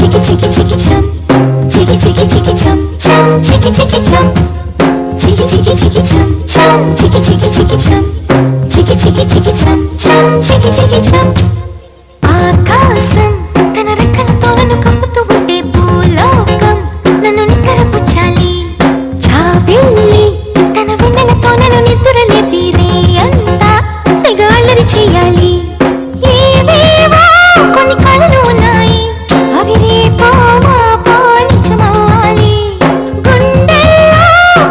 చికి చికి చికి చం చికి చికి చికి చం చం చికి చికి చం చికి చికి చికి చం చం చికి చికి చికి చం చికి చికి చికి చం చం చికి చికి చం ఆకాశం తన రెక్కలతో నన్ను కప్పుతూ ఉంటే భూలోకం నన్ను నిక్కరపుచ్చాలి జాబిల్లి తన వెన్నెలతో నన్ను నిద్రలేపి రేయంతా తెగ అల్లరి చేయాలి ఏవేవో కొన్ని కళలు ఉన్నాయి అవి రేపో మాపో నిజమవ్వాలి గుండెల్లో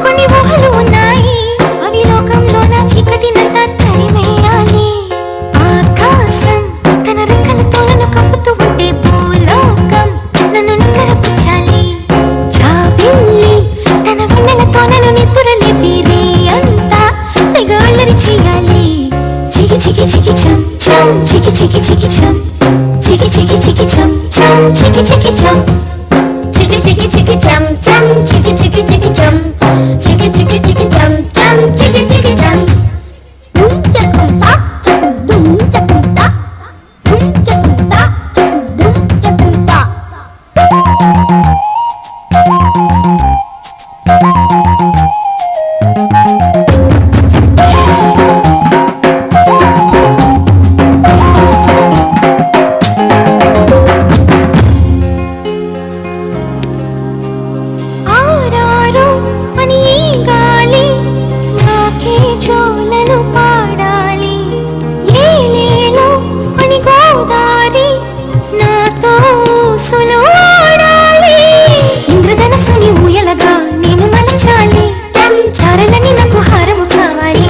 కొన్ని ఊహలు ఉన్నాయి అవి లోకంలో నా చీకటినంతా తరిమేయాలి ఆకాశం తన రెక్కలతో నన్ను కప్పుతూ ఉంటే భూలోకం నన్ను నిక్కరపుచ్చాలి జాబిల్లి తన వెన్నెలతో నన్ను నిద్రలేపి రేయంతా తెగ అల్లరి చేయాలి చికి చికి చికి చం చం చికి చికి చికి చం చికి చికి చికి చం చం చికి చికి చం చికి చికి చికి చం చం చికి చికి చికి చం చికి చికి చికి చం చం చికి చికి చం డుమ్ చకుంతా చకు డుమ్ చకుంతా డుమ్ చకుంతా చకు డుమ్ చకుంతా ఆరారు అని ఈ గాలి నాకే జోలలు పాడాలి ఏలేలో అని గోదారి నాతో సులువాడాలి ఇంద్రధనస్సుని ఊయలగా నేను మలచాలి చారలని నాకు హారము కావాలి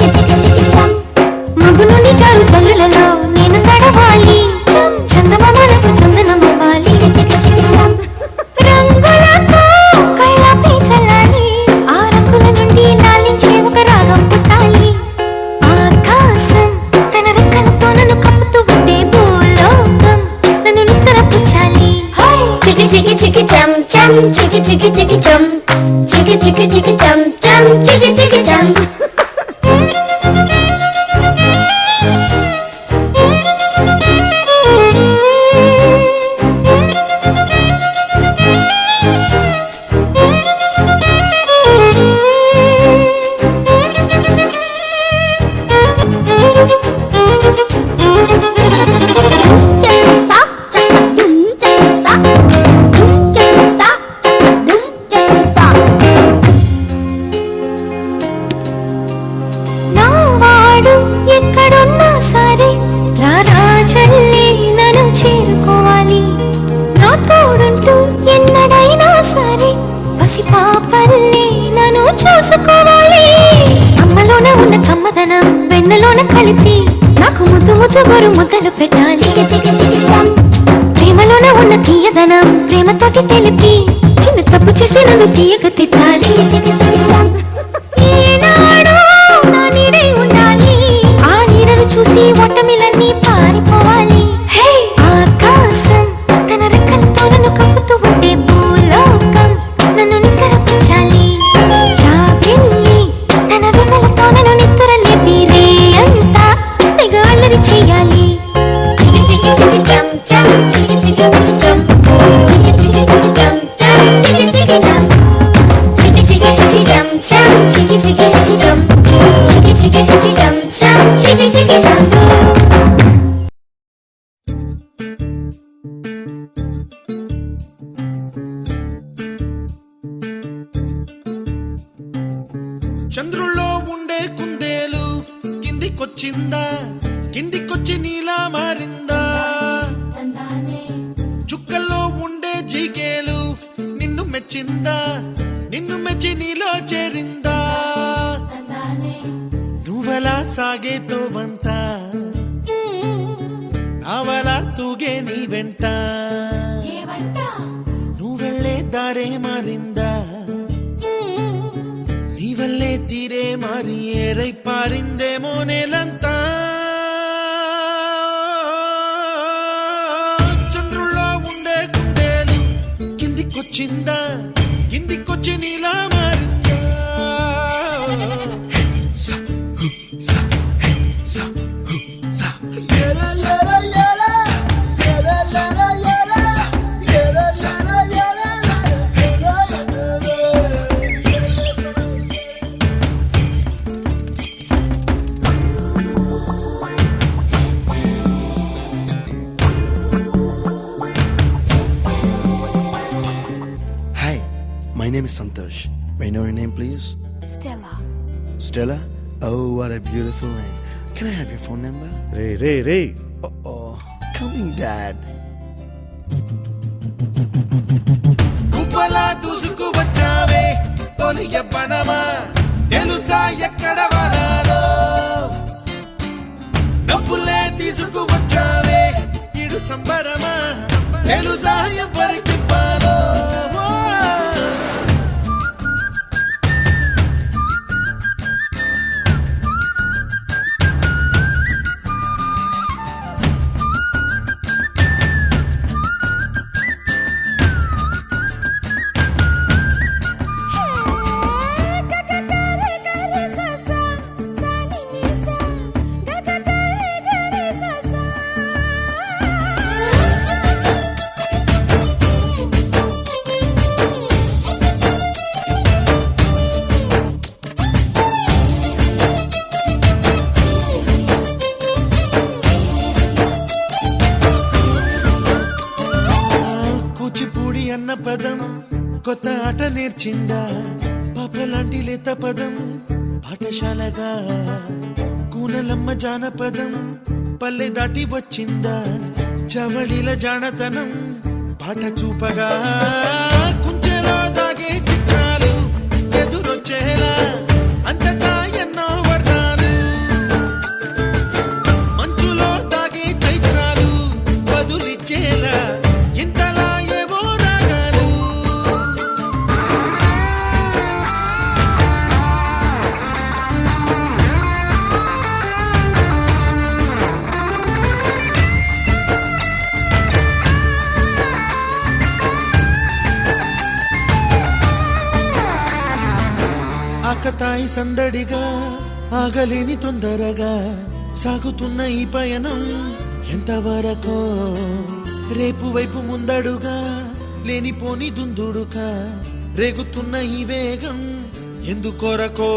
మబ్బు నుండి చారు జల్లులలో నేను తడవాలి చందమామలకు చందనమవ్వాలి రంగులతో కళ్ళపై చల్లాలి ఆ రంగుల నుండి లాలించే ఒక రాగం పుట్టాలి ఆకాశం తన రెక్కలతో నన్ను కప్పుతూ ఉంటే భూలోకం నన్ను నిద్రపుచ్చాలి చికి చికి చికి చం చం చికి చికి చికి చం చికి చికి చికి చం చం చికి చికి చం నావాడు ఎక్కడున్నా సరే రారాజల్లే నన్ను చేరుకోవాలి నా తోడుంటూ ఎన్నడైనా సరే పసిపాపల్లే నన్ను చూసుకోవాలి అమ్మలోన ఉన్న కమ్మదనం వెన్నలోన కలిపి నాకు ముద్దు ముద్దు గొరు ముద్దలు పెట్టాలి ప్రేమలోన ఉన్న తీయదనం ప్రేమతోటి తెలిపి చిన్న తప్పు చేసి నన్ను తీయక తిట్టాలి ఏనాడో నా నీడే ఉండాలి ఆ నీడను చూసి ఓటమిలన్నీ పారిపోవాలి హే ఆకాశం తన రెక్కలతో నన్ను కప్పుతూ ఉంటే భూలోకం నన్ను నిక్కరపుచ్చాలి జాబిల్లి తన వెన్నెలతో నన్ను నిద్రలేపి రేయంతా తెగ అల్లరి చేయాలి చికి చికి చికి చం చం చికి చికి చికి చం చికి చికి చికి చం చం చికి చికి చం చికి చికి చికి చం చం చికి చికి చికి చం చికి చికి చికి చం చం చికి చికి చం చంద్రుల్లో ఉండే కుందేలు కిందికొచ్చిందా కిందికొచ్చి నీలా మారిందా చుక్కల్లో ఉండే జీకేలు నిన్ను మెచ్చిందా నిన్ను మెచ్చి నీలో చేరిందా నువ్వలా సాగే తోవంత నావలా తూగే నీ వెంట నువ్వెళ్ళే దారే మారిందా నీ వల్లే తీరే మారి ఏరై పారిందేమో నేలంతా చంద్రుల్లో ఉండే కుందేలు కిందికొచ్చిందా కిందికొచ్చి నీలా మారిందా సా హు సా హే సా హు సా యెల యెల యెల యెల యెల యెల యెల name is Santosh. May I know your name, please? Stella. Stella? Oh, what a beautiful name. Can I have your phone number? Ray Oh, coming, Dad. కుప్పలా దూసుకు వచ్చావే తొలి యవ్వనమా తెలుసా ఎక్కడ వనాలో నవ్వులే తీసుకు వచ్చావే ఇడు సంబరమా తెలుసా ఎవరికి పాలో కూచిపూడి అన్న పదం కొత్త ఆట నేర్చిందా పాపలాంటి లేత పదం పాఠశాలగా కూనలమ్మ జానపదం పల్లె దాటి వచ్చిందా చవళిల జానతనం పాట చూపగా కుంచెలో దాగే చిత్రాలు ఎదురొచ్చేలా అంతటా ఎన్నో వర్ణాలు మంచులో దాగే చైత్రాలు బదులిచ్చేలా ఇంతలా ఏవో రాగాలు ఆకతాయి సందడిగా ఆగలేని తొందరగా సాగుతున్న ఈ పయనం ఎంతవరకో రేపు వైపు ముందడుగా లేనిపోని దుందుడుగా రేగుతున్న ఈ వేగం ఎందుకొరకో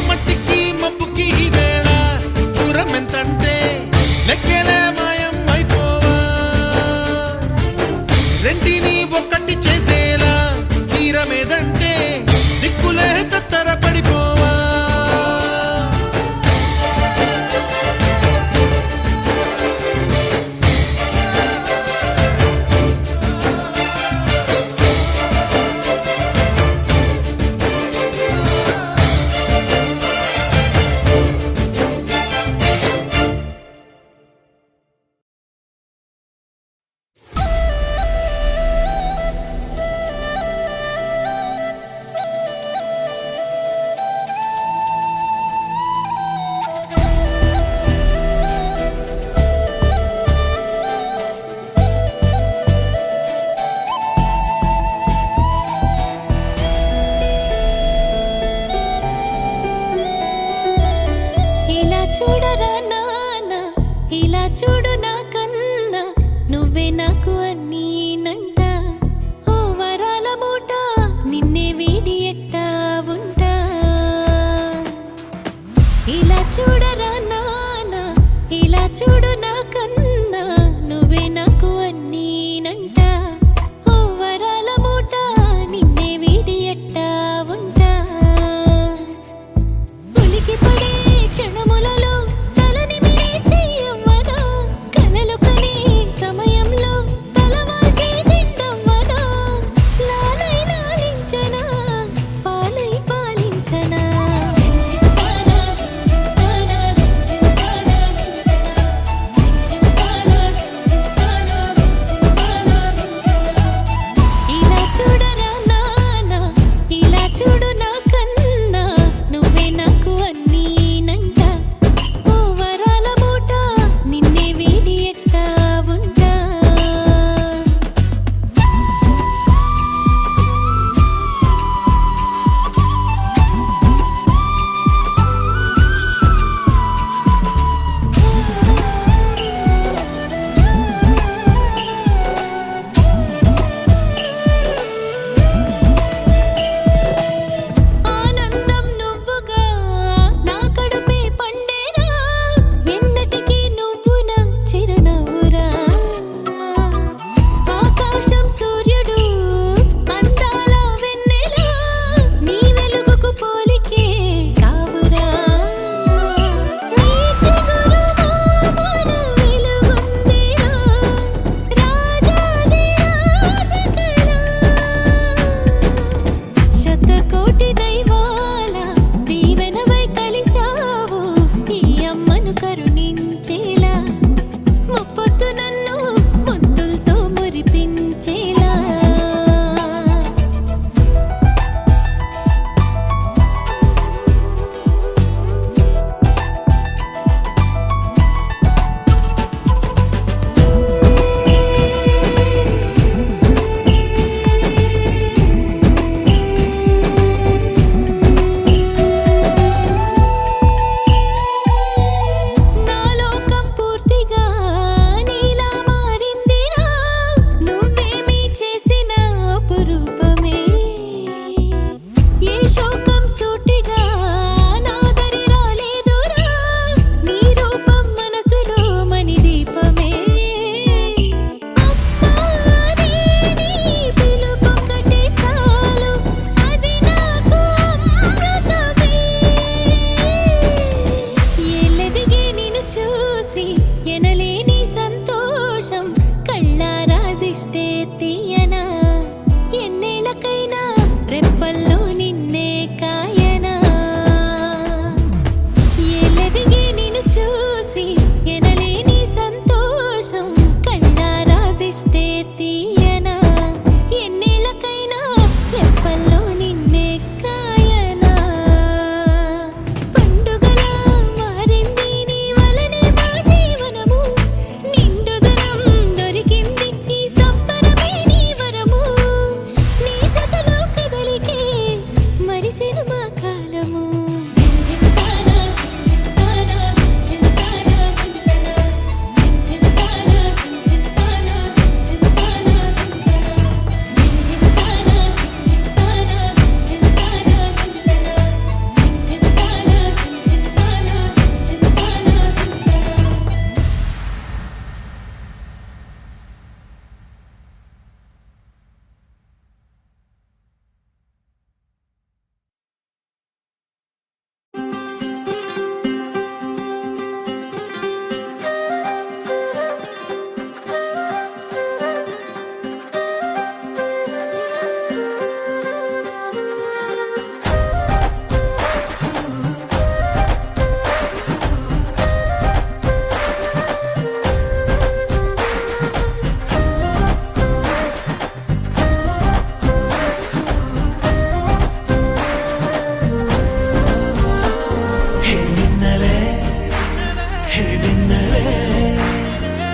మట్టికి మబ్బుకి ఈ వేళ దూరం ఎంతంటే లెక్కలే మాయం అయిపోవా రెంటిని ఒక్కటి చేసేలా తీరమేదంటే దిక్కులే తత్తర పడిపోవా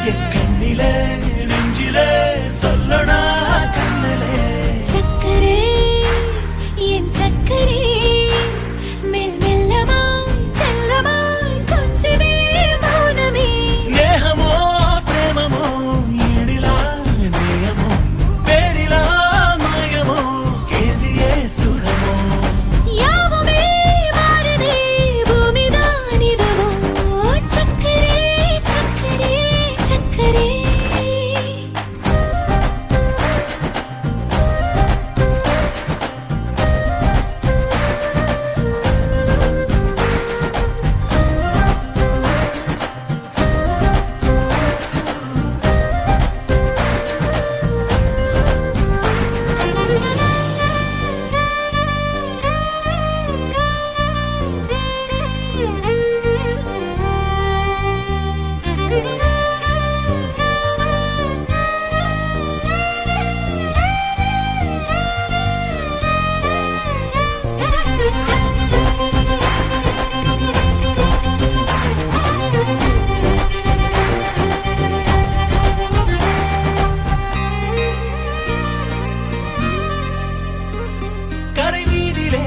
என் கண்ணிலே நெஞ்சிலே சொல்லடா கண்ணலே சக்கரே என் சக்கரே மெல் மெல்லமாய் செல்லமாய் கொஞ்சதே மௌனமே స్నేహమో ప్రేమమో ఈడిలా నేయమో పేరిలా మాయమో కేవియే సుఖమో யாவுமே மாறுதே பூமிதானிதவோ சக்கரே சக்கரே சக்கரே கரை மீதிலே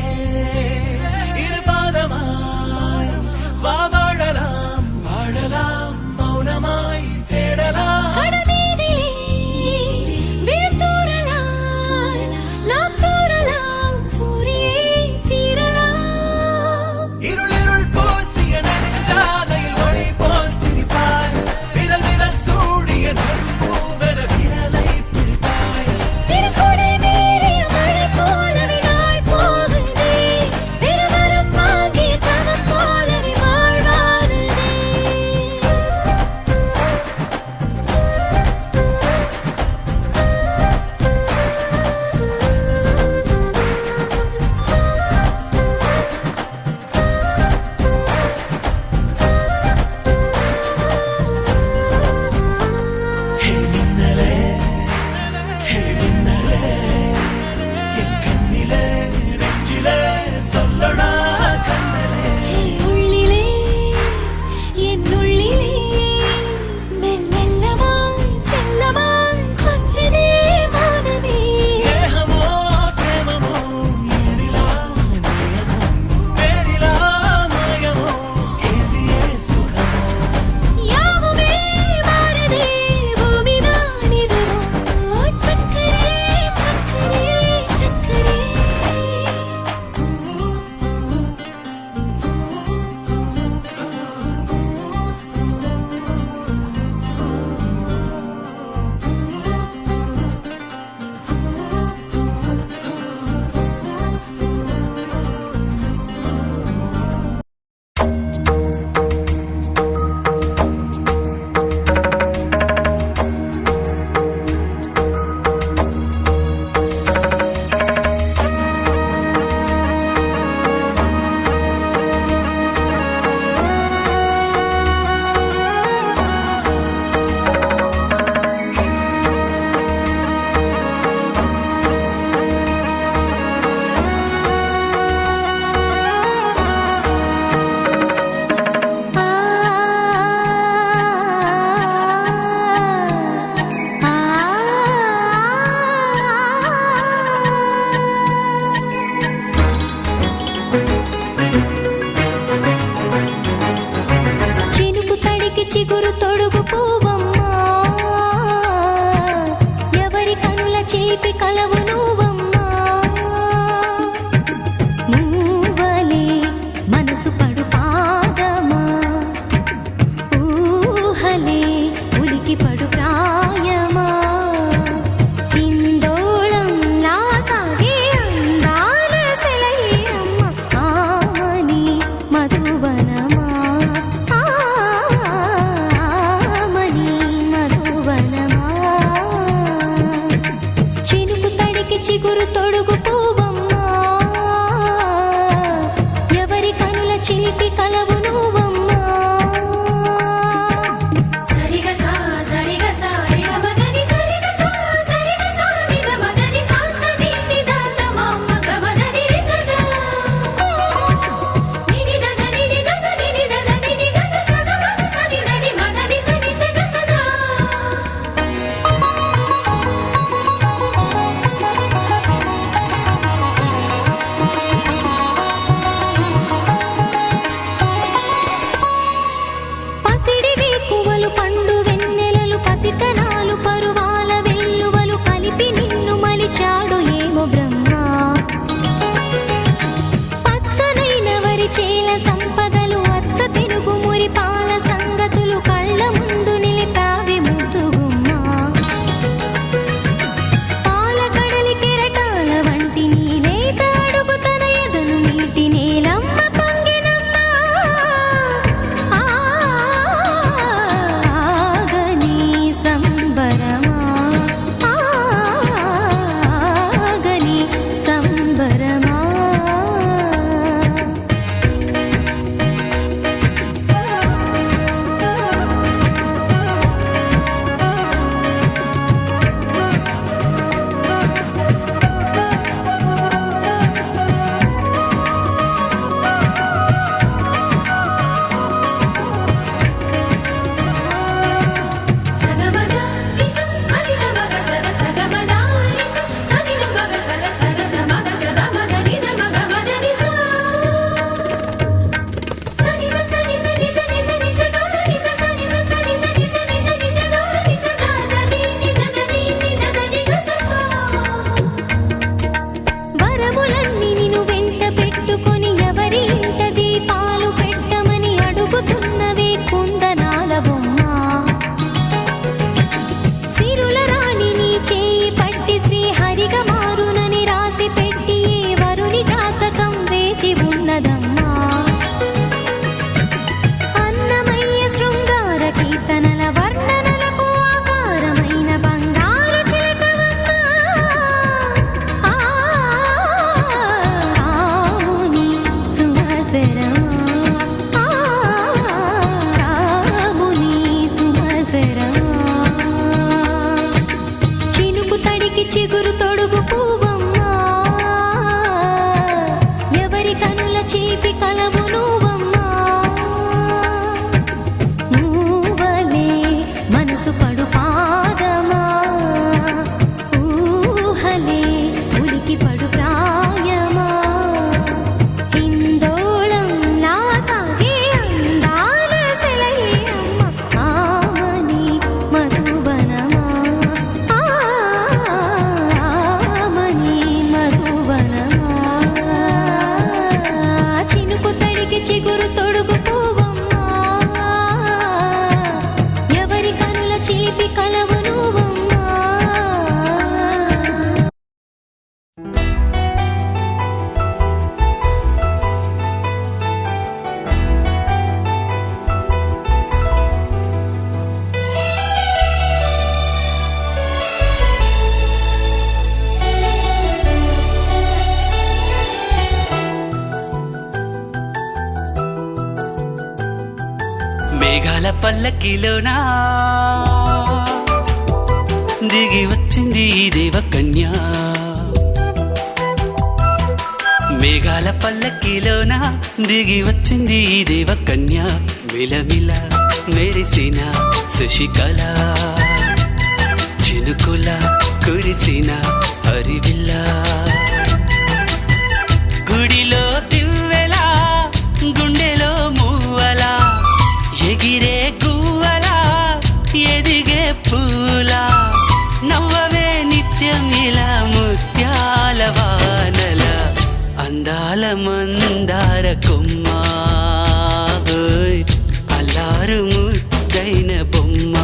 இருபாதமாய் வா வாழலாம் வாழலாம் மௌனமாய் தேடலாம் கடமீதிலே விழுத்தூறலாம் நாம் தூறலாம் தூரியே தீரலாம் இருளிருள் பூசிய நெடுஞ்சாலையில் ஒளி போல் சிரிப்பாய் விரல் விரல் சூடிய நட்பூவென விரலை பிடிப்பாய் சிறுகுடை மீறிய மழை போலவே நாள் போகுதே பெருவரம் வாங்கிய தவம் போலவே வாழ்வானதே ஹே மின்னலே ஹே மின்னலே என் கண்ணிலே நெஞ்சிலே சொல்லடா கண்ணலே உள்ளிலே என் உள்ளிலே மெல் மெல்லமாய் செல்லமாய் கொஞ்சதே மௌனமே స్నేహమో ప్రేమమో ఈడిలా నేయమో పేరిలా మాయమో కేవియే సుఖమో யாவுமே மாறுதே பூமிதானிதவோ சக்கரே சக்கரே சக்கரே చినుకు తడికి చిగురు తొడుగు పూవమ్మా ఎవరి కనుల చేపి కలవు నువ్వమ్మా మూవలే మనసు పడు పాదమా ఊహలే ఉలికి పడు ప్రాయమా ఇందోళం నా సాగే అందాల సెలయేరమ్మ ఆమని మధువనమా ఆమని మధువనమా చినుకు తడికి చిగురు తొడుగు పూవమ్మా ఎవరి కనుల చిలిపి కలవు నువ్వమ్మా సరిగసా సరిగసా వేకువలు పండు వెన్నెలలు పసితనాలు పరువాల వెల్లువలు కలిపి నిన్ను మలిచాడు ఏమో బ్రహ్మ పచ్చనైన వరి చేల సంపదలు అచ్చ తెలుగు మురిపాల సంగతులు కళ్ళ ముందు నిలిపావి ముద్దుగుమ్మ పాల కడలి కెరటాల వంటి నీలేత అడుగు తన ఎదను నీటి నేలమ్మ పొంగినమ్మ ఆగని సంబరమా ఆగని సంబరమా సగమగ నిస సనిద మగ సగ సగమద నిస సనిద మగ సగ సగ సమగ సద మగ నిద మగ మద నిస సని స సని సని సని సని స గ నిస సని స సని సని సని సని స గ నిస ద ద ని ని ద ద ని ని ద ద ని గ స వరములన్నీ నిన్ను వెంట పెట్టుకొని ఎవరి ఇంట దీపాలు పెట్టమని అడుగుతున్నవే కుందనాల బొమ్మ సిరుల రాణి నీ చేయి పట్టి శ్రీహరిగా మారునని రాసి పెట్టి ఏ వరుని జాతకం వేచి ఉన్నదమ్మా అన్నమయ్య శృంగార కీర్తనల వర్ణనలకు ఆకారమైన బంగారు చిలకవమ్మ రాముని సుమసరమా రాముని సుమసరమా చినుకు తడికి చిగురు తొడుగు పువ్వమ్మా ఎవరి కనుల చీపి కలవు నువ్వమ్మా మూవలే మనసు పడు పాదమా ఊహలే ఉలికి పడు ప్రాయమా హిందోళం నా సాగే అందాల సెలయేరమ్మ ఆమని మధువనమా ఆమని మధువనమా చినుకు తడికి చిగురు తొడుగు పువ్వమ్మా ఎవరి కనుల చీపి కలవు నువ్వమ్మా మేఘాల పల్లకిలోనా దిగి వచ్చింది ఈ దేవకన్య మేఘాల పల్లకిలోనా దిగి వచ్చింది ఈ దేవకన్య మిలమిల మెరిసిన శశికళ చినుకుల కురిసిన హరివిల్ల గుడిలో దివ్వెలా గుండెలో మూవలా ఎగిరే గువ్వలా ఎదిగే పూలా నవ్వవే నిత్యం ఇలా ముత్యాల వానల అందాల మందార కొమ్మ ఓయ్ అల్లారు ముద్దైన బొమ్మ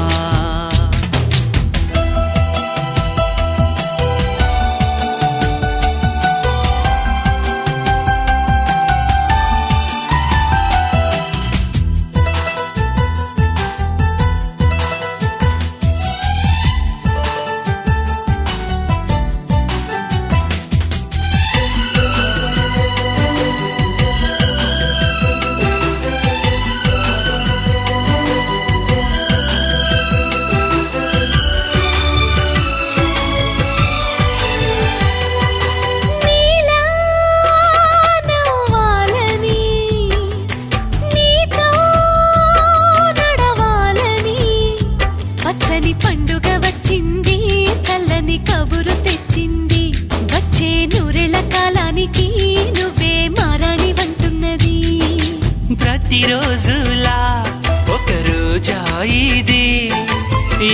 ఇది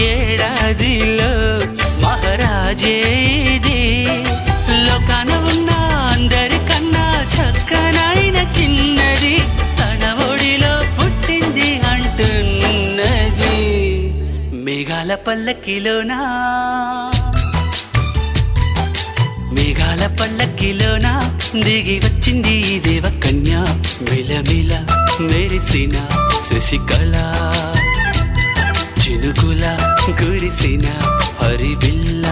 ఏడాదిలో మహారాజే ఇది లోకాన ఉన్న అందరికన్నా చక్కనైన చిన్నది తన ఒడిలో పుట్టింది అంటున్నది మేఘాల పల్లకిలోనా మేఘాల పల్లకిలోన దిగి వచ్చింది ఈ దేవకన్య మిలమిల మెరిసిన శశికళ చినుకుల కురిసిన హరివిల్ల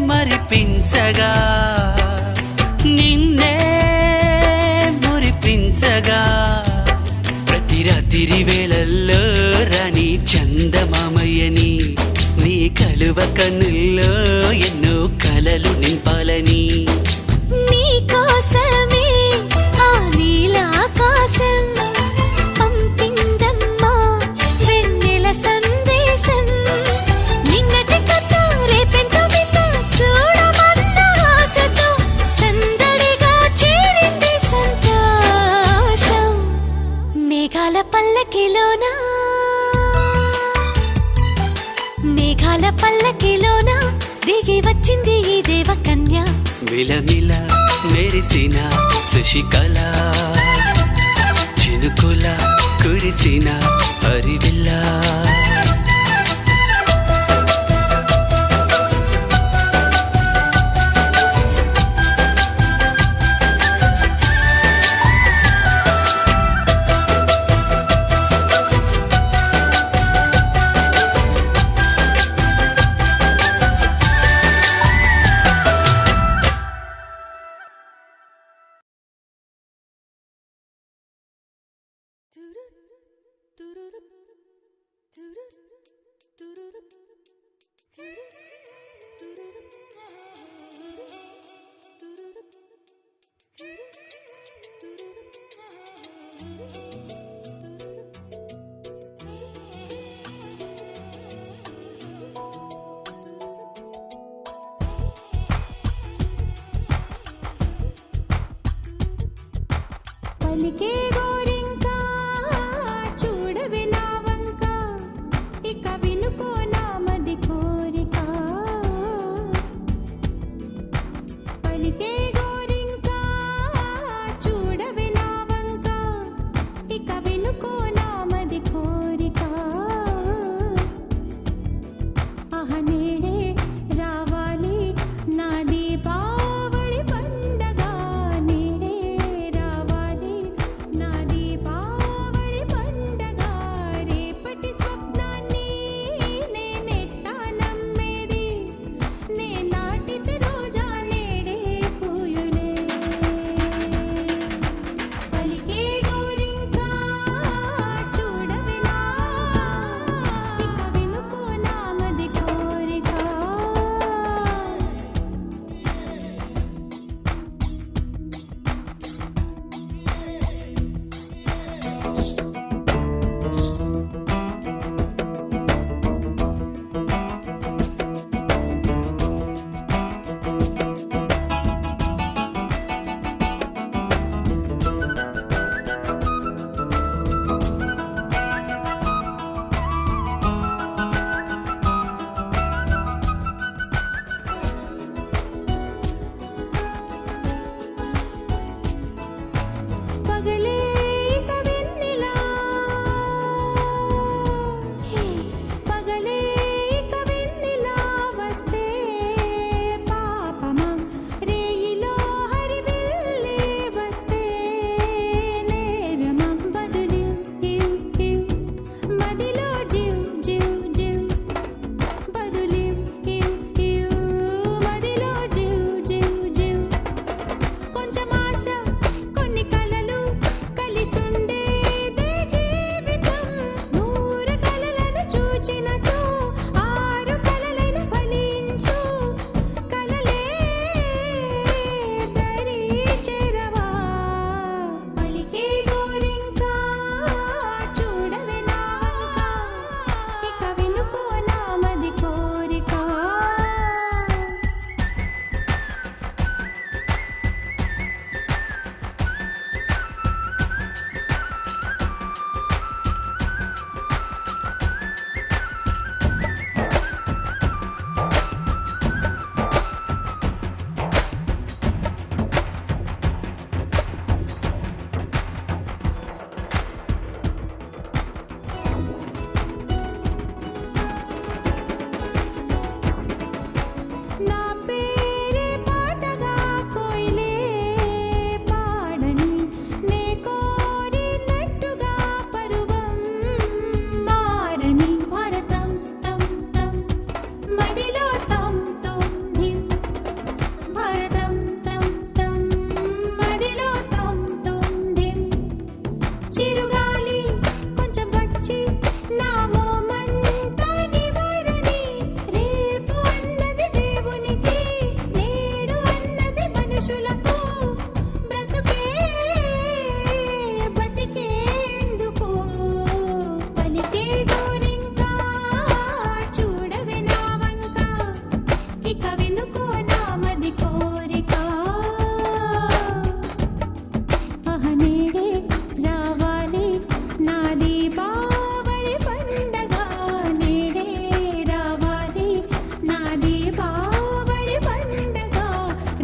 మరిపించగా నిన్నే మురిపించగా ప్రతి రాత్రి వేళల్లో రాణి చందమామయ్యని నీ కలువ కన్నుల్లో ఎన్నో కలలు నింపాలని నీకోసమే ఆ నీలాకాశం పంపిందమ్మా వెన్నెల సందేశం నిన్నటి కథ రేపెంతో వింత చూడమన్న ఆశతో సందడిగా చేరింది సంతోషం మేఘాల పల్లకిలోనా మేఘాల పల్లకిలోన దిగి వచ్చింది ఈ దేవకన్య మిలమిల మెరిసిన శశికళ చినుకుల కురిసిన హరివిల్ల పలికే గోరింకా చూడవి నా వంక ఇక వినుకో నా మది కోరిక పలికే గోరింకా చూడవి నా వంక ఇక వినుకో నా మది కోరిక ఆహ నేడే రావాలి నా దీపావళి పండగ నేడే రావాలి నా ఇక వినుకో నామది కోరిక నేడే రావాలి నా దీపావళి పండగ నేడే రావాలి నా దీపావళి పండగ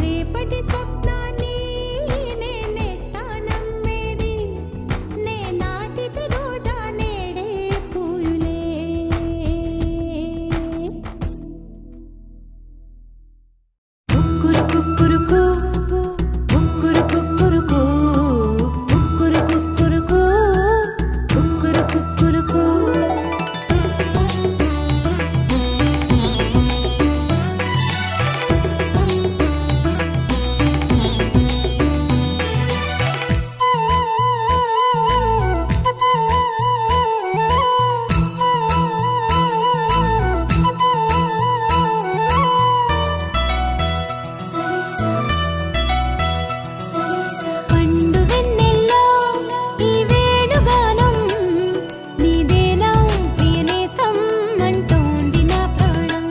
రేపటి స్వప్నాన్ని నేనెట్టా నమ్మేది నే నాటిత రోజా నేడే పూయులే కుక్కురు కుక్కురుకు కుక్కురు కుక్కురుకు కుక్కురు కుక్కురుకు కుక్కురు కుక్కురుకు పండు వెన్నెల్లో ఈ వేణుగానం నీదేనా ప్రియనేస్తం అంటోంది నా ప్రాణం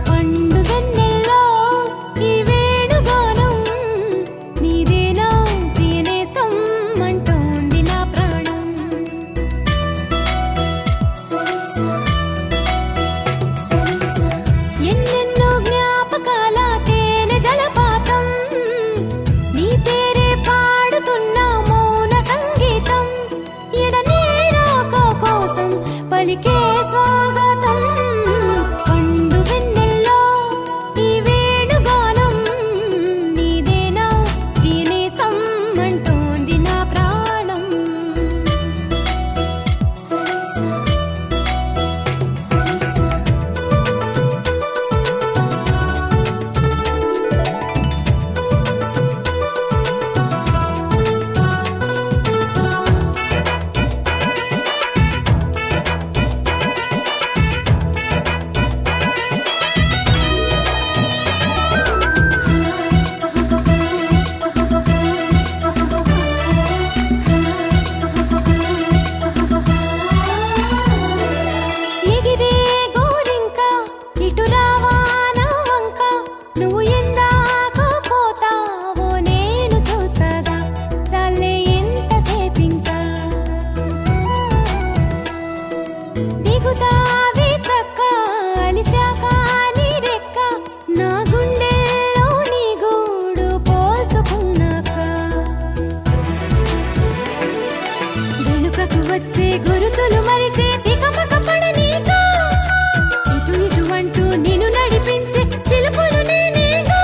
పండు వెన్నెల్లో ఈ వేణుగానం నీదేనా ప్రియనేస్తం అంటోంది నా ప్రాణం ఎన్నెన్నో జ్ఞాపకాల తేనె జలపాతం నీ పేరే పాడుతున్న మౌన సంగీతం ఎదనే రాక కోసం పలికే స్వాగతం పండు వెన్నెల్లో ఈ వేణుగానం నీదేనా ప్రియనేస్తం అంటోంది నా ప్రాణం ఎగిరే గోరింక ఇటు రావా నా వంక నువ్వు ఎందాక పోతావో నేను చూసగా చాలే ఎంతసేపింకా దిగుతావి చక్క అలిశాక నీ రెక్క నా గుండెల్లో నీ గూడు పోల్చుకున్నాక వెనుకకు వచ్చే గురుతులు మరిచే తికమక పడనీక ఇటు ఇటు అంటూ నిన్ను నడిపించే పిలుపులు నేనేగా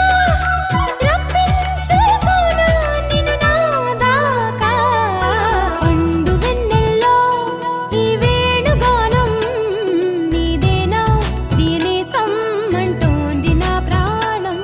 రప్పించుకోనా నిన్ను నా దాకా పండు వెన్నెల్లో ఈ వేణుగానం నీదేనా ప్రియనేస్తం అంటోంది నా ప్రాణం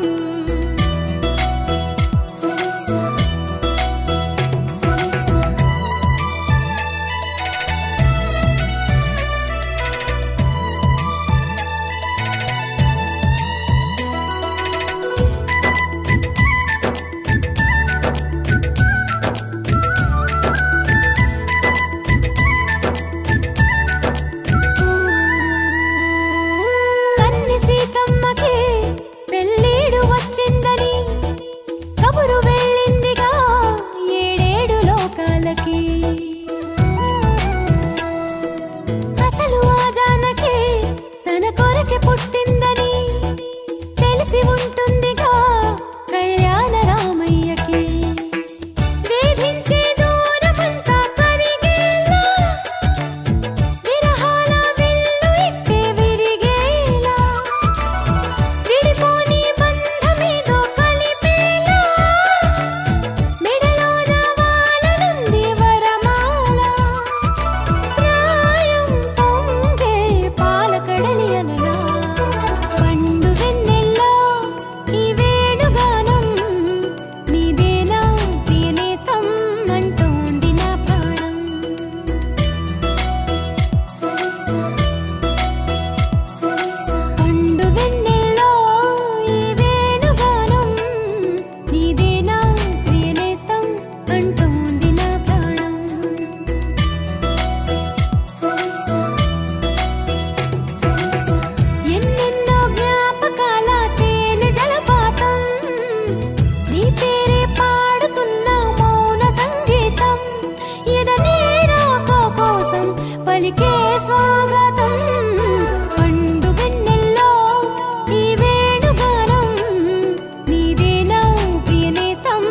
పలికే స్వాగతం పండుగన్నెల్లో ఈ వేణుగానం నీదేనా ప్రియనేస్తం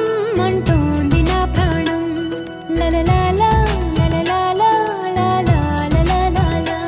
అంటోంది నా ప్రాణం లలలాలా లలలాలా లలలాలా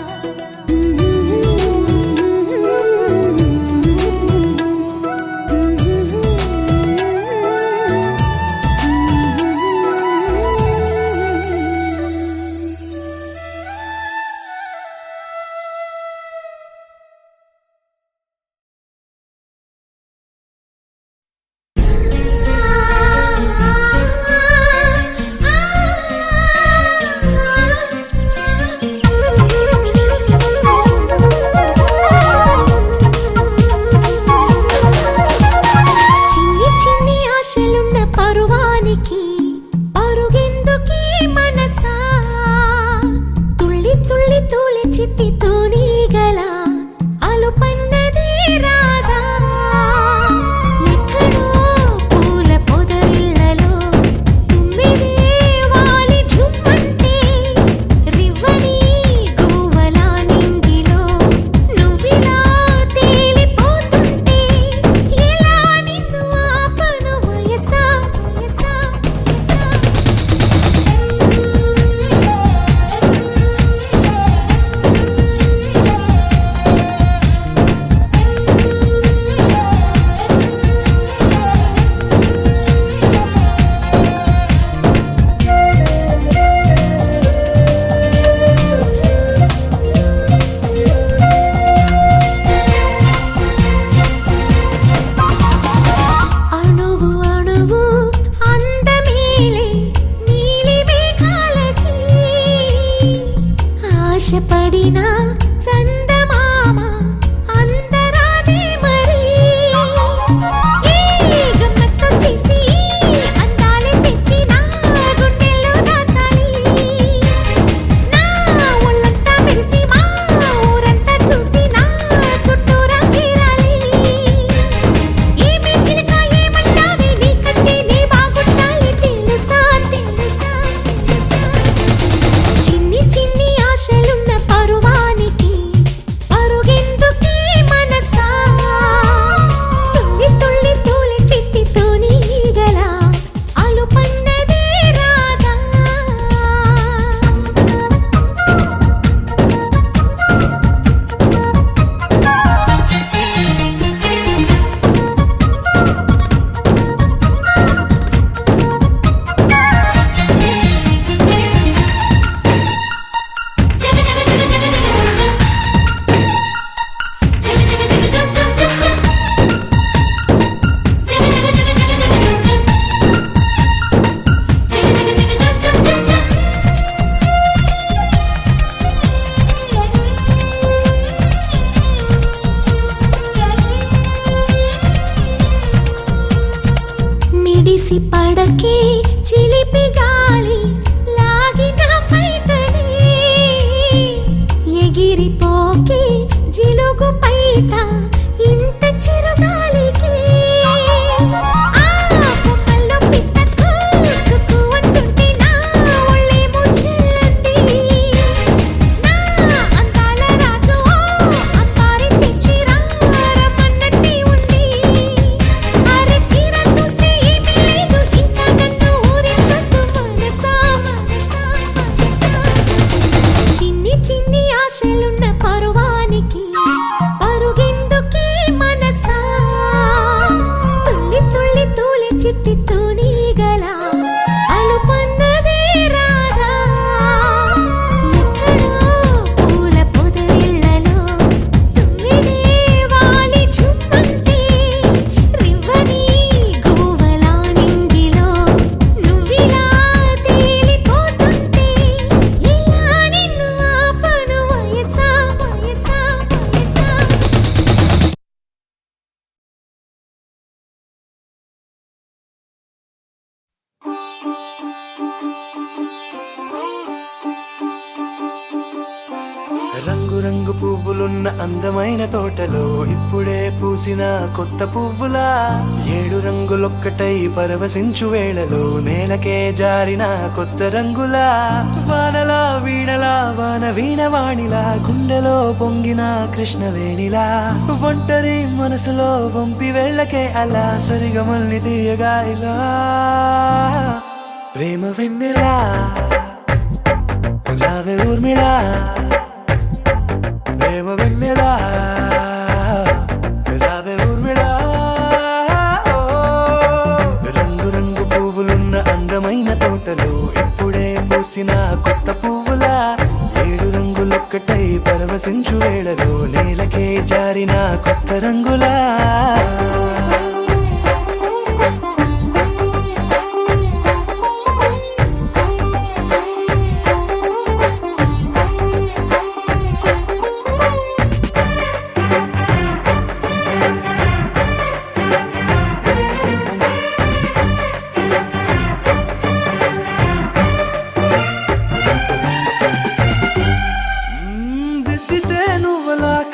చిన్ని చిన్ని ఆశలున్న పరువానికి పరుగెందుకీ మనసా తుళ్ళి తుళ్ళి తూలి చిట్టి తూనీగల అలుపన్నది రాదా ఎక్కడో పూల పొదరిళ్ళలో తుమ్మిదే వాలి ఝుమ్మంటే రివ్వని గువ్వలా నింగిలో నువ్విలా తేలిపోతుంటే ఎలా నిన్ను ఆపను వయసా వయసా అణువు అణువు అందమేలే నీలి మేఘాలకి ఆశపడిన చందమామ అందరానే మరి ఈ గమ్మత్తు చేసి అందాలే తెచ్చి నా గుండెల్లో దాచాలి నా ఒళ్ళంతా మెరిసి మా ఊరంతా చూసి నా చుట్టూరా చేరాలి ఏమి చిలక ఏమంటావే నీకంటే నీ బాగుండాలి తెలుసా తెలుసా తెలుసా చిన్ని చిన్ని ఆశలున్న పరువానికి పరుగెందుకీ మనసా తుళ్ళి తుళ్ళి తూలి చిట్టి తూనీగల అలుపన్నదే రాదా మిడిసి పడకే చిలిపి గాలి లాగిన పైటని ఎగిరిపోకే జిలుగు పైట ఇంత చిరుగాలికి ఆ కొమ్మల్లో పిట్ట కుక్కు అంటుంటే నా ఒళ్ళేమో చెల్లండి నా అందాల రాజు అంబారి తెచ్చి రమ్మన్నట్టే ఉంది అరే తీరా చూస్తే ఏమీ లేదు ఇంకా రంగు పువ్వులున్న అందమైన తోటలో ఇప్పుడే పూసిన కొత్త పువ్వులా 7 రంగులొక్కటై పరవశించు వేళలో నేలకే జారిన కొత్త రంగులా వానలా వీణలా వాన వీణవాణిలా గుండెలో పొంగిన కృష్ణవేణిలా ఒంటరి మనసులో వంపి వెళ్ళకే అలా సరిగమల్ని తీయగా ఇలా ప్రేమ వెన్నెలా రావే ఊర్మిళా ప్రేమ వెన్నెలా రావే ఊర్మిళా రంగు రంగు పువ్వులున్న అందమైన తోటలో ఇప్పుడే పూసిన కొత్త పువ్వులా 7 రంగులొక్కటై పరవశించు వేళలో నేలకే జారిన కొత్త రంగులా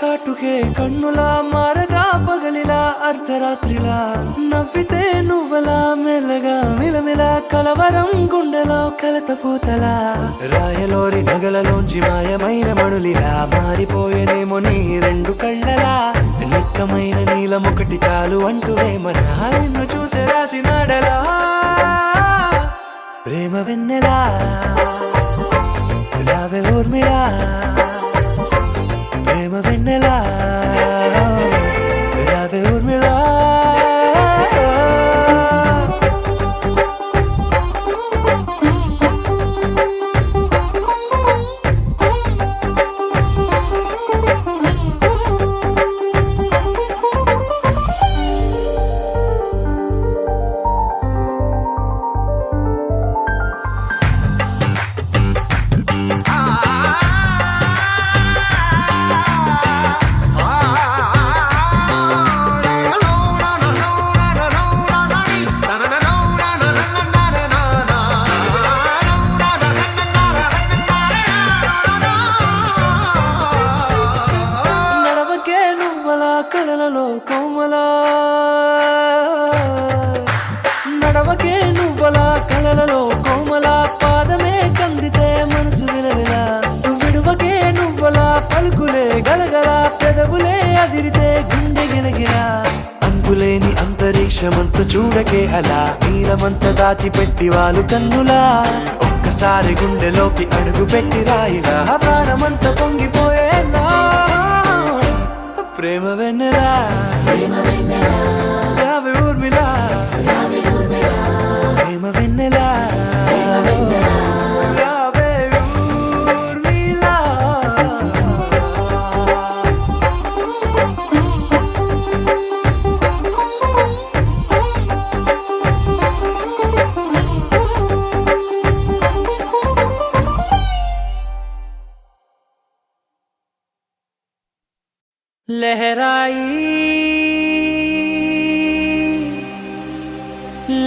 కాటుకే కన్నులా మారదా పగలిలా అర్ధరాత్రిలా నవ్వితే నువ్వలా మెల్లగా మిలమిలా కలవరం గుండెలో కలతపోతలా రాయలోరి నగలలోంచి మాయమైన మణులిలా మారిపోయేనేమో నీ 2 కళ్ళలా నిక్కమైన నీలమొకటి చాలు అంటూ వేమన నిన్ను చూసే రాసినాడలా ప్రేమ వెన్నెలా రావే ఊర్మిళా ప్రేమ వెన్నెలా రావే ఊర్మిళా కలలలో కోమలా నడవకే నువ్వలా కలలలో కోమలా పాదమే కందితే మనసు విలవిలా విడువకే నువ్వలా పలుకులే గలగల పెదవులే అదిరితే గుండె గిలగిలా అంతులేని అంతరిక్షమంత చూడకే అలా నీలమంత దాచిపెట్టి వాళ్ళు కన్నులా ఒక్కసారి గుండెలోకి అడుగు పెట్టి రాయిలా ప్రాణమంత పొంగిపోయేలా ప్రేమ వెన్నెలా రావే ఊర్మిళా ప్రేమ వెన్నెలా రావే ఊర్మిళా लहराई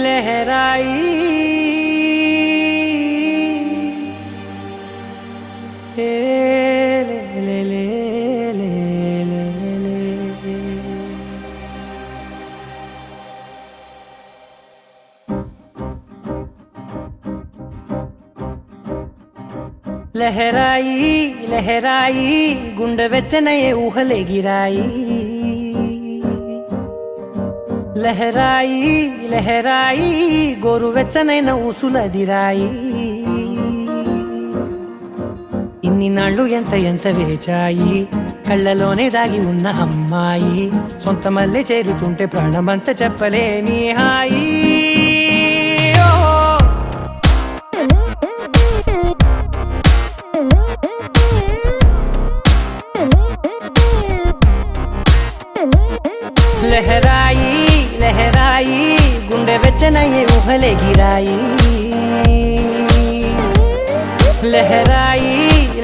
लहराई ले ले ले ले ले ले लहराई लहराई गुंडे వెచ్చనయే ఊహలే గిరాయి లహరాయి లహరాయి గోరు వెచ్చనైన ఊసులదిరాయి ఇన్ని నాళ్ళు ఎంత ఎంత వేచాయి కళ్ళలోనే దాగి ఉన్న అమ్మాయి సొంత మల్లె చేరుతుంటే ప్రాణమంత చెప్పలేని హాయి लहराई लहराई गुंडे వెచ్చనయే ఊహలే గిరాయి లహరాయి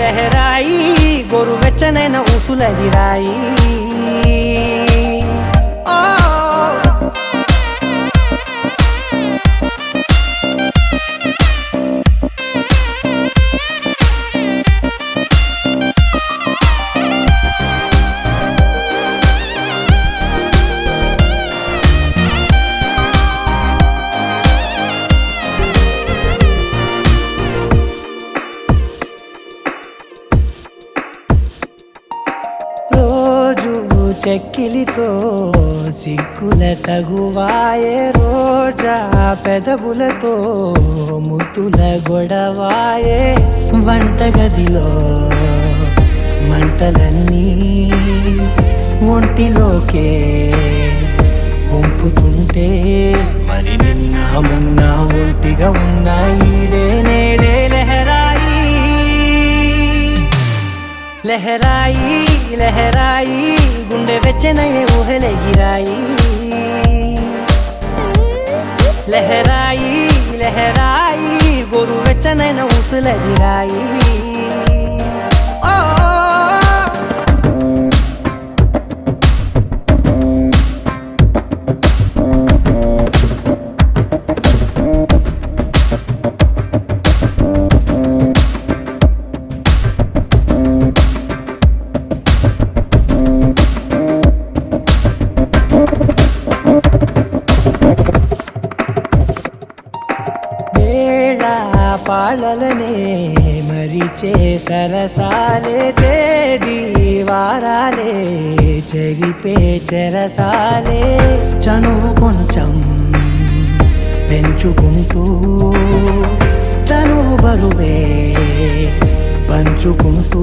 లహరాయి గోరు వెచ్చనైన ఊసులదిరాయి చెక్కిలితో సిగ్గుల తగువాయే రోజా పెదవులతో ముద్దుల గొడవాయే వంటగదిలో మంటలన్నీ ఒంటిలోకే వంపుతుంటే మరి నిన్న మొన్న ఒంటిగా ఉన్న ఈడే నేడే లహరాయి లహరాయి లహరాయి గుండె వెచ్చనయే ఊహలెగిరాయి లహరాయి లహరాయి గోరు వెచ్చనైన ఊసులెగిరాయి పాలలనే మరిచే సరసాలే తేదీ వారాలే చెరిపే చెరసాలే చనువు కొంచెం పెంచుకుంటూ చనువు బరువే పంచుకుంటూ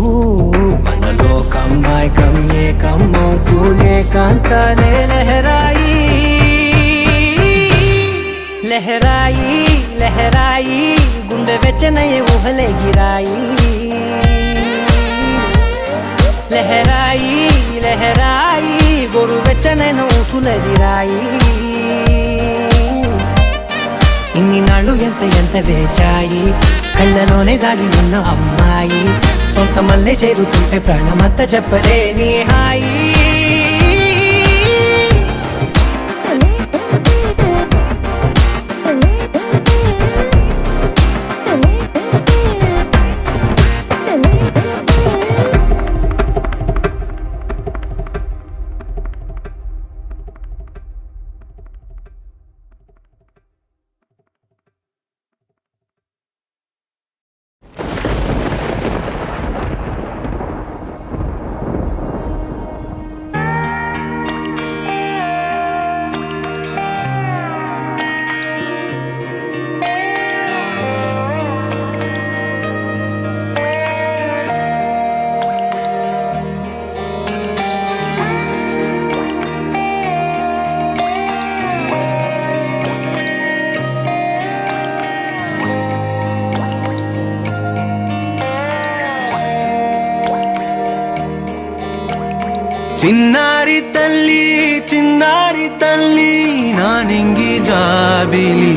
మనలో కమ్మాయి కమ్మే కమ్మవుతూ ఏకాంతాలే లహరాయి లహరాయి లహరాయి గుండె వెచ్చనయే ఊహలెగిరాయి లహరాయి లహరాయి గోరు వెచ్చనైన ఊసులెగిరాయి ఇన్ని నాళ్ళు ఎంత వేచాయి కళ్ళలోనే దాగి ఉన్న అమ్మాయి సొంత మల్లె చేరుతుంటే ప్రాణమంతా చెప్పలేని హాయి చిన్నారి తల్లి నా నింగి జాబిలి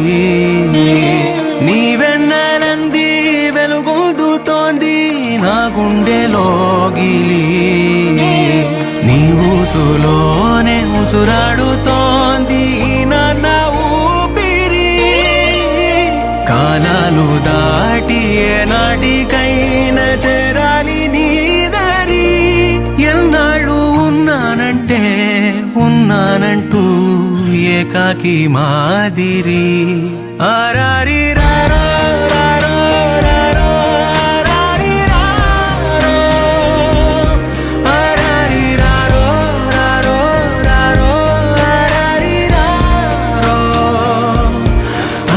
నీవెన్నెలంది వెలుగొందుతోంది నా గుండెలోగిలి నీ ఊసులోనే ఉసురాడుతోంది నాన్న ఊపిరి కాలాలు దాటి ఏనాటికైనా చేరాలి నీ దారి ఎన్నాళ్ళు ఉన్నానంటూ ఏకాకి మాదిరి ఆరారి రారో రారో రారో ఆరారి రారో ఆరారి రారో రారో రారో ఆరారి రారో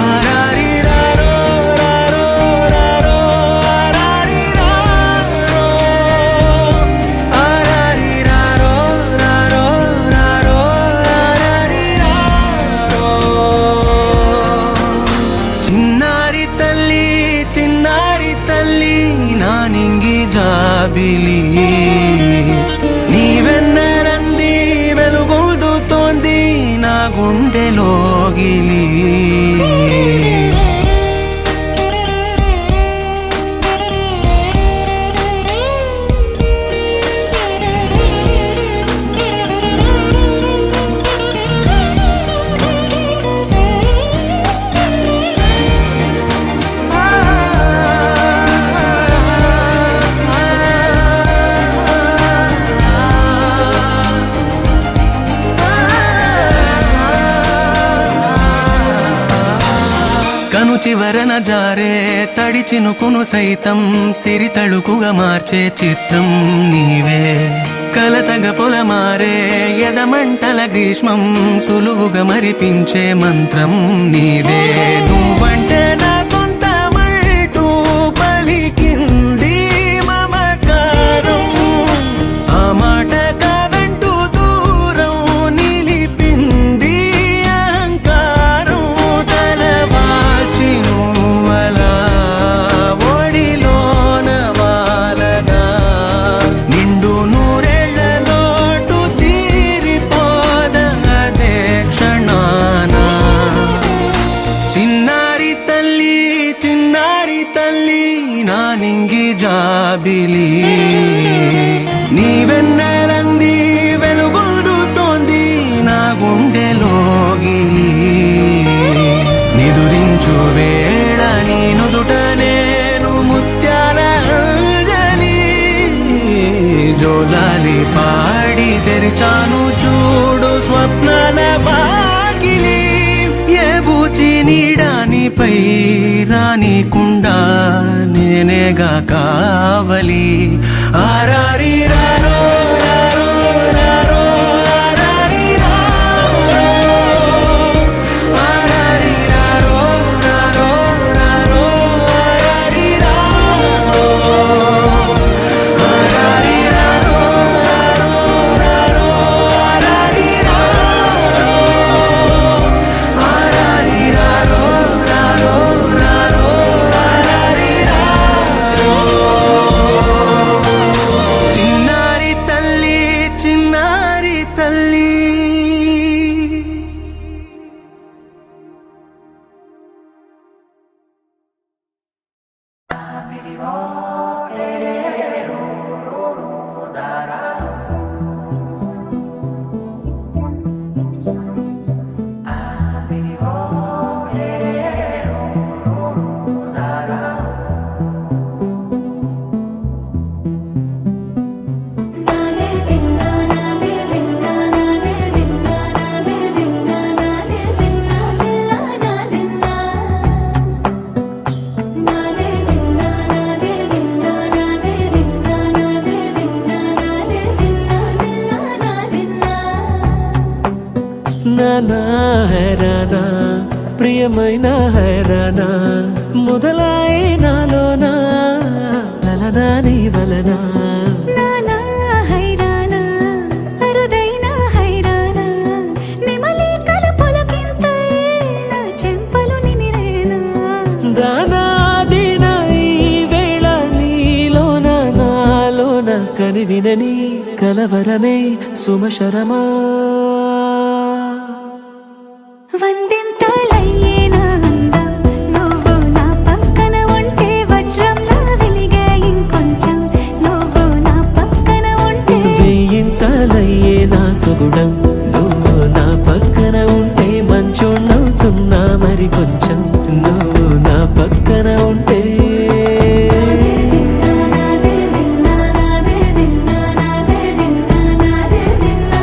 ఆరారి రారో రారో రారో ఆరారి రారో ఆరారి రారో రారో రారో ఆరారి రారో చిన్నారి తల్లి నా నింగి జాబిలి నీవెన్నెలంది వెలుగొందుతోంది నా గుండెలోగిలి కను చివరన జారే తడి చినుకును సైతం సిరి తళుకుగా మార్చే చిత్రం నీవే కలతగ పొలమారే ఎదమంటల గ్రీష్మం సులువుగా మరిపించే మంత్రం నీదే నువ్వంటే నా సొంతమంటూ పలికింది మమకారం ఆ మాట కాదంటూ దూరం నిలిపింది అహంకారం తలవాల్చి నువ్వలా ఒడిలోన వాలగా నిండు నూరేళ్ల లోటు తీరిపోదదే క్షణాన చిన్నారి తల్లి నా నింగి జాబిలి నీవెన్నెలంది వెలుగొందుతోంది నా గుండెలోగిలి నిదురించు వేళ నీ నుదుట నేను ముత్యాల అంజలి జోలాలి పాడి తెరిచాను చూడు స్వప్నాల వాకిలి ఏ బూచి నీడానిపై రానికుండా నేనేగా కావలి ఆరారి రారో రారో రారో ఆరారి రారో ఆరారి రారో రారో రారో ఆరారి రారో ఆరారి రారో రారో రారో ఆరారి రారో ఆరారి రారో రారో రారో ఆరారి రారో చిన్నారి తల్లి నానా హైరానా ప్రియమైన హైరానా మొదలాయి నాలోనా లలనా నీ వలనా నానా హైరానా అరుదైన హైరానా నెమలి కలుపులకింతై నా చెంపలు నిమిరేనా దానాదిన ఈ వేళ నీలోన నాలోన కనివినని కలవరమే సుమశరమా వందింతలయ్యేనా అందం నువ్వు నా పక్కన ఉంటే వజ్రంలా వెలిగే ఇంకొంచెం నువ్వు నా పక్కన ఉంటే వెయ్యింతలయ్యే నా సుగుణం నువ్వు నా పక్కన ఉంటే మంచోణ్ణవుతున్నా మరి కొంచెం నువ్వు నా పక్కన ఉంటే నాదే దిన్నా నాదే దిన్నా నాదే దిన్నా నాదే దిన్నా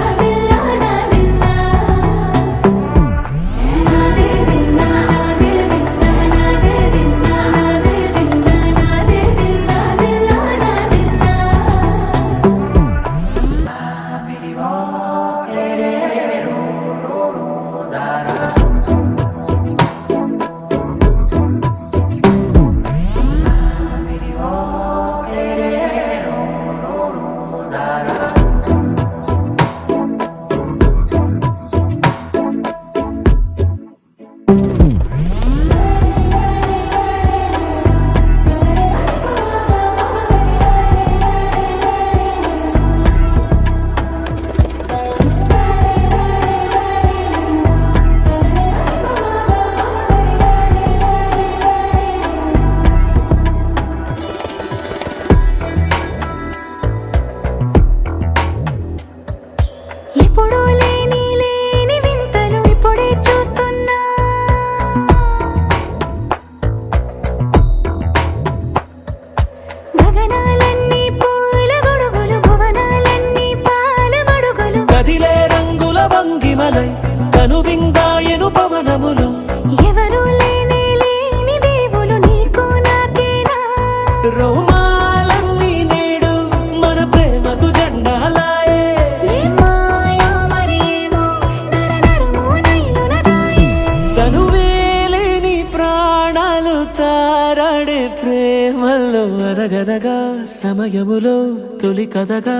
ప్రాయములో తొలి కథగా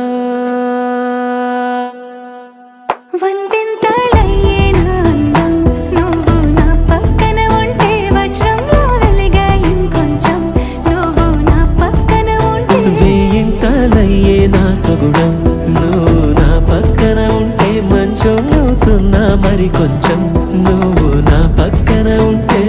వందెంతలయ్యే నా అందం నువ్వు నా పక్కన ఉంటే వజ్రంలో వెలిగా ఇంకొంచెం నువ్వు నా పక్కన ఉంటే వేయింతలయ్యే నా సొగుడం నువ్వు నా పక్కన ఉంటే మంచోళ్ళవుతున్నా మరి కొంచెం నువ్వు నా పక్కన ఉంటే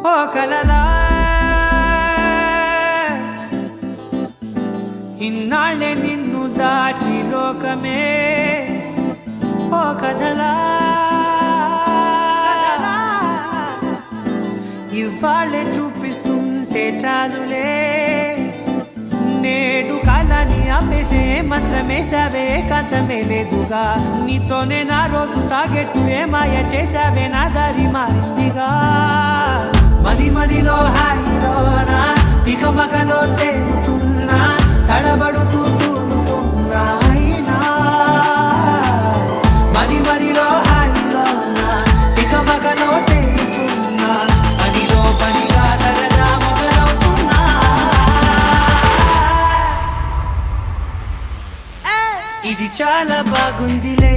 ఓ కలలా ఇన్నాళ్ళే నిన్ను దాచి లోకమే ఓ కథలా ఇవాళ్ళే చూపిస్తుంటే చాలులే నేడు కాలాన్ని ఆపేసే మంత్రమేసావే కాంతమే లేదుగా నీతోనే నా రోజు సాగెట్టు ఏ మాయ చేసావే నా దారి మారిందిగా మది మదిలో హాయిలోనా ఇక మగలో తేలుతున్నా తడబడుతూ తూలుతున్నా అయినా మది మదిలో హాయిలోనా ఇక మగలో తేలుతున్నా పనిలో పనిగా సరదా మొదలవుతున్నా ఇది చాలా బాగుందిలే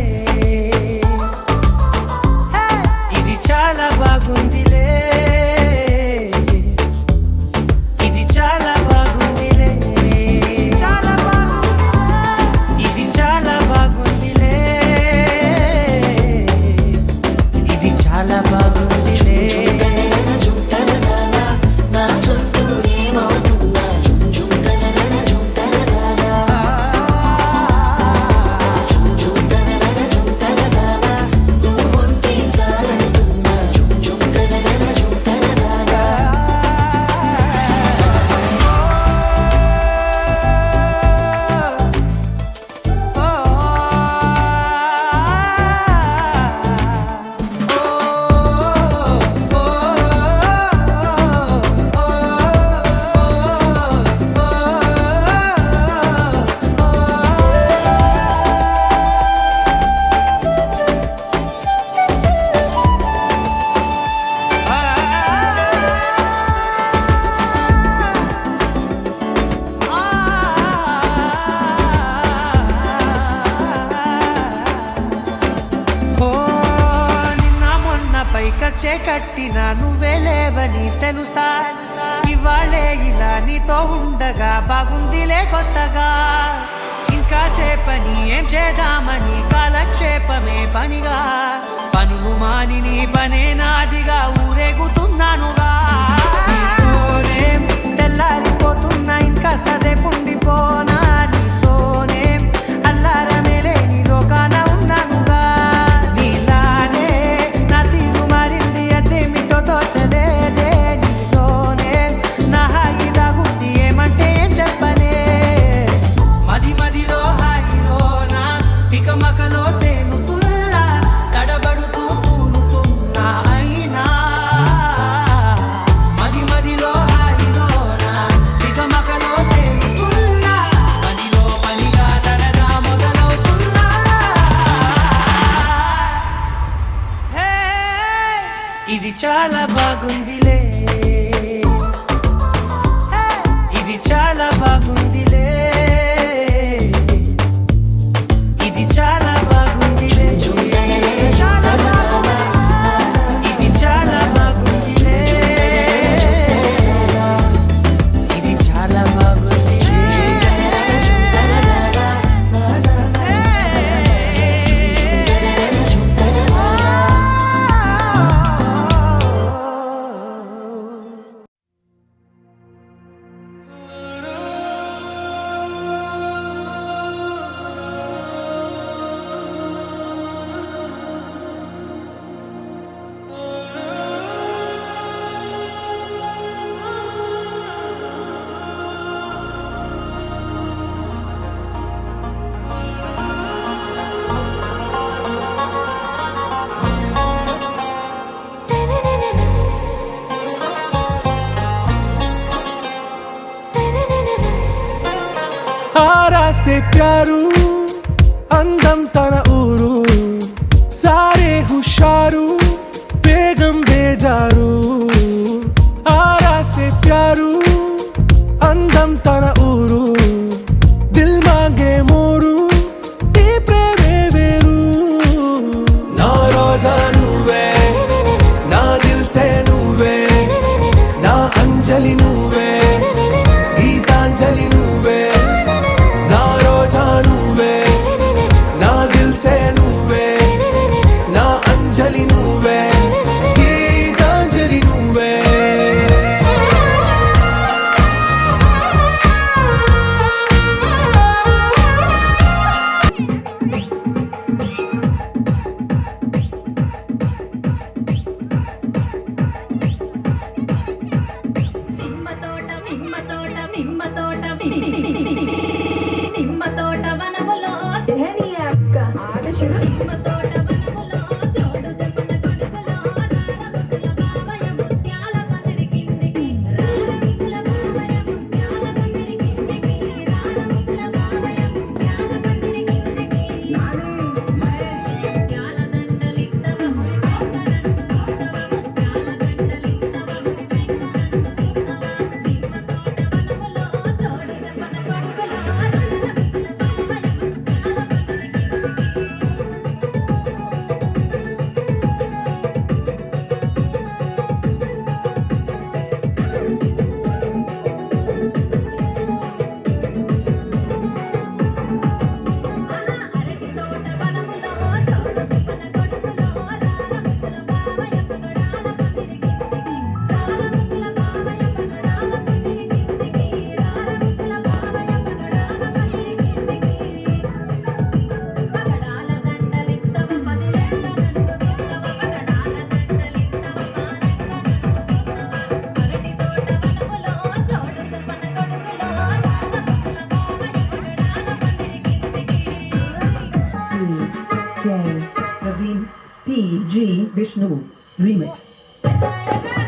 ఇది చాలా బాగుందిలే ఇది చాలా బాగుందిలే చాలా ఇది చాలా బాగుందిలే ఇది చాలా బాగుందిలే పైకచ్చే కట్టినా నువ్వే లేవని తెలుసా ఇవాళే ఇలా నీతో ఉండగా బాగుందిలే కొత్తగా ఇంకా సేపని ఏం చేద్దామని కాలక్షేపమే పనిగా పనులు మాని నీ పనే నాదిగా ఊరేగుతున్నానుగా నీతోనే తెల్లారిపోతున్నా ఇంకాస్త సేపు ఉండిపోనా నీతోనే అల్లారమే లేని లోకాన ఉన్నానుగా నీలానే నా తీరు మారింది అదేమిటో తోచలేదే నీతోనే నా హాయి దాగుంది ఏమంటే ఏం చెప్పనే మది మదిలో హాయిలోనా పికమకలో తేలుతున్నా తడబడుతూ తూలుతున్నా అయినా మది మదిలో హాయిలోనా పికమకలో తేలుతున్నా పనిలో పనిగా సరదా మొదలవుతున్నా హే ఇది చాలా బాగుందిలే ఇది చాలా బాగుందిలే ఇది చాలా బాగుందిలే చాలా బాగుంది ఇది చాలా బాగుందిలే ఇది చాలా బాగుందిలే से प्यारू అందం తన ఊరు సారే హుషారు బేగం బేజారు ఆరా సే ప్యారు అందం తన ఊరు దిల్ మాంగే మోరు ఈ ప్రేమే వేరు నా రోజా నువ్వే నా దిల్ సే నువ్వే నా అంజలి నువ్వే గీతాంజలి నువ్వే నా రోజా నువ్వే నా దిల్ సే నువ్వే నా అంజలి నువ్వే గీతాంజలి నువ్వే నిమ్మ తోట వనములో నిమ్మ తోట వనములో చోడు జపన గొడుగులో రారముల బావయ ముత్యాల పందిరి కిందికి రారముల బావయ ముత్యాల పందిరి కిందికి రారముల బావయ ముత్యాల పందిరి కిందికి నాని మహేష్ ముత్యాల దండలిత్తవ మురి వెంకనందు సుత్తవ ముత్యాల దండలిత్తవ మురి వెంకనందు సుత్తవ నిమ్మ తోట వనములో చోడు జపన గొడుగులో రారముల బావయ ముత్యాల పందిరి కిందికి అరటి తోట వనములో చోడు జపన గొడుగులో రారముల బావయ పగడాల పందిరి కిందికి రారముల బావయ పగడాల పందిరి కిందికి రారముల బావయ పగడాల పందిరి కిందికి పగడాల దండలిత్తవ పదిలెంగనందు దుత్తవ పగడాల దండలిత్తవ పాలెంగనందు దుత్తవ అరటి తోట వనములో చోడు జపన గొడుగులో రారముల బావయ పగడాల పందిరి కిందికి J. Naveen P. G. Vishnu Remix.